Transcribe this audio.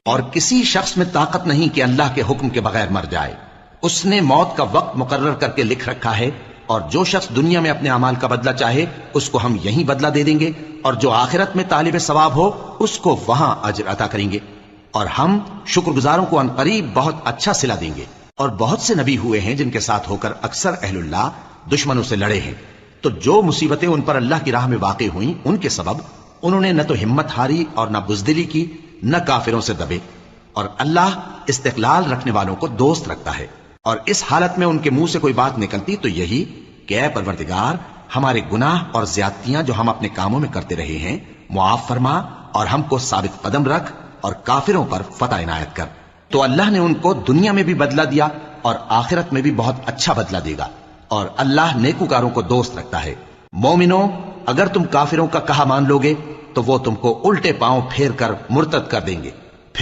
اور کسی شخص میں طاقت نہیں کہ اللہ کے حکم کے بغیر مر جائے. اس نے موت کا وقت مقرر کر کے لکھ رکھا ہے، اور جو شخص دنیا میں اپنے اعمال کا بدلہ چاہے اس کو ہم یہیں بدلہ دے دیں گے، اور جو آخرت میں طالب ثواب ہو اس کو وہاں اجر عطا کریں گے، اور ہم شکر گزاروں کو عنقریب بہت اچھا صلہ دیں گے. اور بہت سے نبی ہوئے ہیں جن کے ساتھ ہو کر اکثر اہل اللہ دشمنوں سے لڑے ہیں، تو جو مصیبتیں ان پر اللہ کی راہ میں واقع ہوئیں ان کے سبب انہوں نے نہ تو ہمت ہاری اور نہ بزدلی کی، نہ کافروں سے دبے. اور اللہ استقلال رکھنے والوں کو دوست رکھتا ہے. اور اس حالت میں ان کے منہ سے کوئی بات نکلتی تو یہی کہ اے پروردگار، ہمارے گناہ اور زیادتیاں جو ہم اپنے کاموں میں کرتے رہے ہیں معاف فرما، اور ہم کو ثابت قدم رکھ، اور کافروں پر فتح عنایت کر. تو اللہ نے ان کو دنیا میں بھی بدلہ دیا اور آخرت میں بھی بہت اچھا بدلہ دے گا، اور اللہ نیکوکاروں کو دوست رکھتا ہے. مومنو، اگر تم کافروں کا کہا مان لوگے تو وہ تم کو الٹے پاؤں پھیر کر مرتد کر دیں گے.